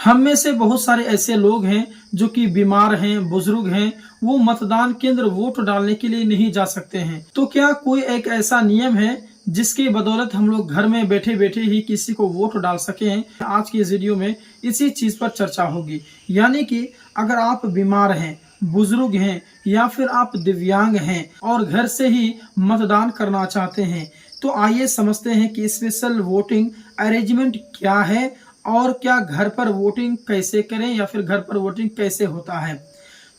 हम में से बहुत सारे ऐसे लोग हैं जो कि बीमार हैं, बुजुर्ग हैं, वो मतदान केंद्र वोट डालने के लिए नहीं जा सकते हैं। तो क्या कोई एक ऐसा नियम है जिसकी बदौलत हम लोग घर में बैठे बैठे ही किसी को वोट डाल सकें? आज की इस वीडियो में इसी चीज पर चर्चा होगी। यानी कि अगर आप बीमार हैं, बुजुर्ग हैं या फिर आप दिव्यांग हैं और घर से ही मतदान करना चाहते हैं, तो आइए समझते हैं कि स्पेशल वोटिंग अरेंजमेंट क्या है और क्या घर पर वोटिंग कैसे करें या फिर घर पर वोटिंग कैसे होता है।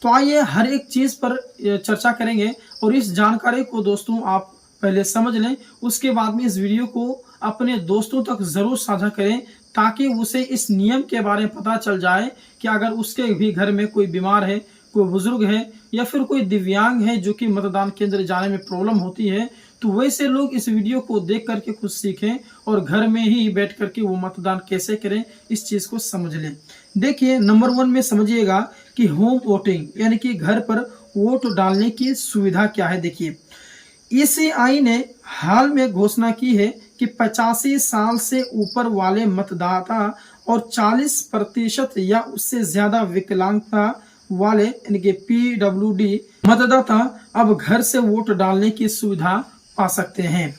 तो आइए हर एक चीज पर चर्चा करेंगे और इस जानकारी को दोस्तों आप पहले समझ लें, उसके बाद में इस वीडियो को अपने दोस्तों तक जरूर साझा करें ताकि उसे इस नियम के बारे में पता चल जाए कि अगर उसके भी घर में कोई बीमार है, कोई बुजुर्ग है या फिर कोई दिव्यांग है जो कि मतदान केंद्र जाने में प्रॉब्लम होती है, तो वैसे लोग इस वीडियो को देख करके कुछ सीखें और घर में ही बैठ करके वो मतदान कैसे करें इस चीज को समझ लें। देखिए, नंबर 1 में समझिएगा कि होम वोटिंग यानी कि घर पर वोट डालने की सुविधा क्या है। देखिए, ईसीआई ने हाल में घोषणा की है कि 85 साल से ऊपर वाले मतदाता और 40% या उससे ज्यादा विकलांगता वाले यानी कि पीडब्ल्यूडी मतदाता अब घर से वोट डालने की सुविधा पा सकते हैं।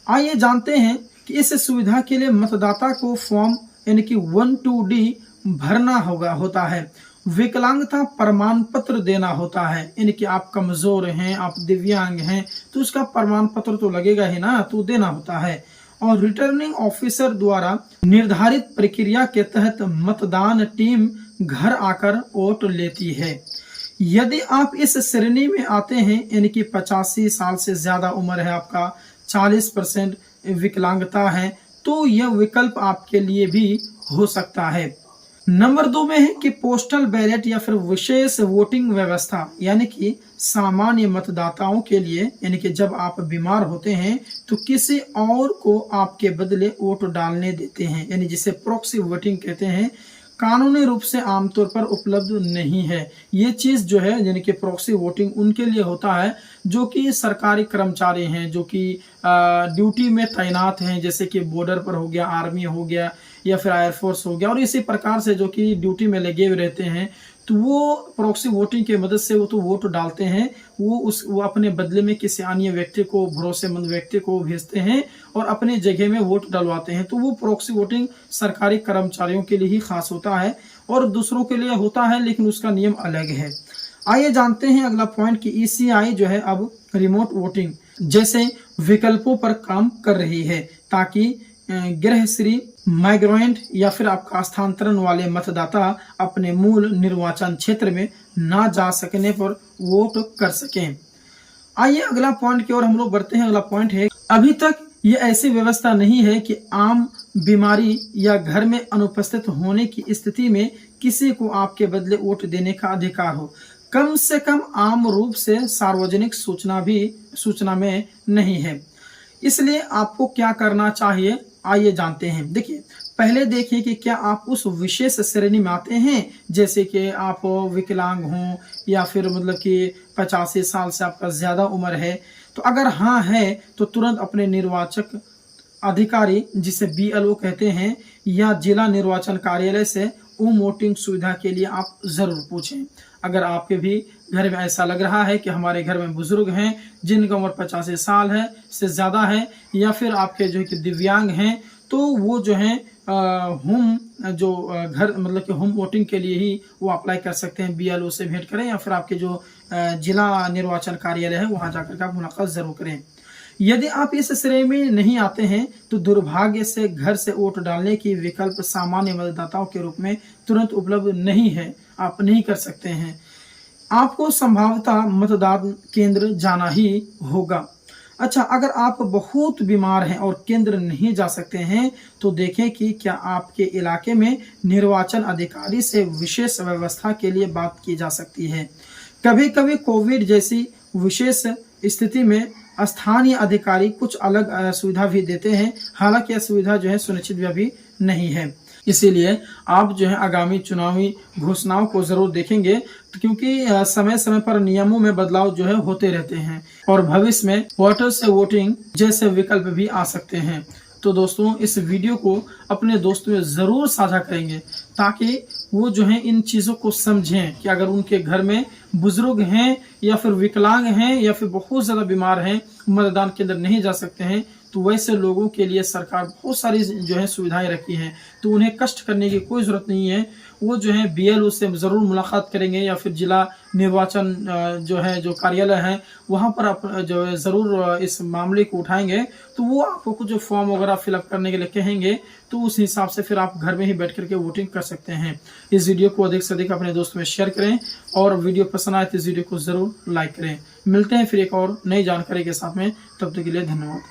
आइए जानते हैं कि इस सुविधा के लिए मतदाता को फॉर्म यानी कि 1-2D भरना होता है, विकलांगता प्रमाण पत्र देना होता है, यानी कि आप कमजोर हैं, आप दिव्यांग हैं तो उसका प्रमाण पत्र तो लगेगा ही ना, तो देना होता है। और रिटर्निंग ऑफिसर द्वारा निर्धारित प्रक्रिया के तहत मतदान टीम घर आकर वोट लेती है। यदि आप इस श्रेणी में आते हैं यानी कि 85 साल से ज्यादा उम्र है आपका, 40% विकलांगता है, तो यह विकल्प आपके लिए भी हो सकता है। नंबर 2 में है कि पोस्टल बैलेट या फिर विशेष वोटिंग व्यवस्था, यानी कि सामान्य मतदाताओं के लिए, यानी कि जब आप बीमार होते हैं तो किसी और को आपके बदले वोट डालने देते हैं, यानी जिसे प्रॉक्सी वोटिंग कहते हैं, कानूनी रूप से आमतौर पर उपलब्ध नहीं है। ये चीज जो है यानी कि प्रॉक्सी वोटिंग उनके लिए होता है जो कि सरकारी कर्मचारी हैं, जो कि ड्यूटी में तैनात हैं, जैसे कि बॉर्डर पर हो गया, आर्मी हो गया या फिर एयरफोर्स हो गया, और इसी प्रकार से जो कि ड्यूटी में लगे हुए रहते हैं, तो वो प्रॉक्सी वोटिंग की मदद से वो तो वोट डालते हैं, वो अपने बदले में किसी अन्य व्यक्ति को, भरोसेमंद व्यक्ति को भेजते हैं और अपने जगह में वोट डलवाते हैं। तो वो प्रॉक्सी वोटिंग सरकारी कर्मचारियों के लिए ही खास होता है और दूसरों के लिए होता है, लेकिन उसका नियम अलग है। आइए जानते हैं अगला पॉइंट कि ईसीआई जो है अब रिमोट वोटिंग जैसे विकल्पों पर काम कर रही है ताकि गृहश्री, माइग्रेंट या फिर आपका स्थानांतरण वाले मतदाता अपने मूल निर्वाचन क्षेत्र में ना जा सकने पर वोट कर सकें। आइए अगला पॉइंट की ओर हम लोग बढ़ते हैं। अगला पॉइंट है, अभी तक ये ऐसी व्यवस्था नहीं है कि आम बीमारी या घर में अनुपस्थित होने की स्थिति में किसी को आपके बदले वोट देने का अधिकार हो। कम से कम आम रूप से सार्वजनिक सूचना में नहीं है। इसलिए आपको क्या करना चाहिए, आइए जानते हैं। देखिए, पहले देखिए कि क्या आप उस विशेष श्रेणी में आते हैं, जैसे कि आप विकलांग हों या फिर मतलब कि 85 साल से आपका ज्यादा उम्र है। तो अगर हाँ है तो तुरंत अपने निर्वाचक अधिकारी, जिसे BLO कहते हैं, या जिला निर्वाचन कार्यालय से वोटिंग सुविधा के लिए आप जरूर पूछें। अगर आपके भी घर में ऐसा लग रहा है कि हमारे घर में बुजुर्ग हैं जिनका उम्र 85 साल है से ज्यादा है, या फिर आपके जो कि दिव्यांग हैं, तो वो जो है होम घर मतलब कि होम वोटिंग के लिए ही वो अप्लाई कर सकते हैं। BLO से भेंट करें या फिर आपके जो जिला निर्वाचन कार्यालय है वहां जाकर के आप मुलाकात जरूर करें। यदि आप इस श्रेणी में नहीं आते हैं तो दुर्भाग्य से घर से वोट डालने की विकल्प सामान्य मतदाताओं के रूप में तुरंत उपलब्ध नहीं है, आप नहीं कर सकते हैं। आपको संभवतः मतदान केंद्र जाना ही होगा। अच्छा, अगर आप बहुत बीमार हैं और केंद्र नहीं जा सकते हैं तो देखें कि क्या आपके इलाके में निर्वाचन अधिकारी से विशेष व्यवस्था के लिए बात की जा सकती है। कभी कभी कोविड जैसी विशेष स्थिति में स्थानीय अधिकारी कुछ अलग सुविधा भी देते हैं, हालांकि यह सुविधा जो है सुनिश्चित भी नहीं है। इसीलिए आप जो है आगामी चुनावी घोषणाओं को जरूर देखेंगे, क्योंकि समय समय पर नियमों में बदलाव जो है होते रहते हैं और भविष्य में वोटर से वोटिंग जैसे विकल्प भी आ सकते हैं। तो दोस्तों इस वीडियो को अपने दोस्तों में ज़रूर साझा करेंगे ताकि वो जो है इन चीज़ों को समझें कि अगर उनके घर में बुजुर्ग हैं या फिर विकलांग हैं या फिर बहुत ज़्यादा बीमार हैं, मतदान केंद्र नहीं जा सकते हैं, तो वैसे लोगों के लिए सरकार बहुत सारी जो है सुविधाएं रखी हैं। तो उन्हें कष्ट करने की कोई ज़रूरत नहीं है। वो जो है बीएलओ से ज़रूर मुलाकात करेंगे या फिर जिला निर्वाचन जो है जो कार्यालय है वहाँ पर आप जो है ज़रूर इस मामले को उठाएंगे। तो वो आपको कुछ जो फॉर्म वगैरह फिलअप करने के लिए कहेंगे, तो उस हिसाब से फिर आप घर में ही बैठ करके वोटिंग कर सकते हैं। इस वीडियो को अधिक से अधिक अपने दोस्तों में शेयर करें और वीडियो पसंद आए तो इस वीडियो को ज़रूर लाइक करें। मिलते हैं फिर एक और नई जानकारी के साथ में, तब तक के लिए धन्यवाद।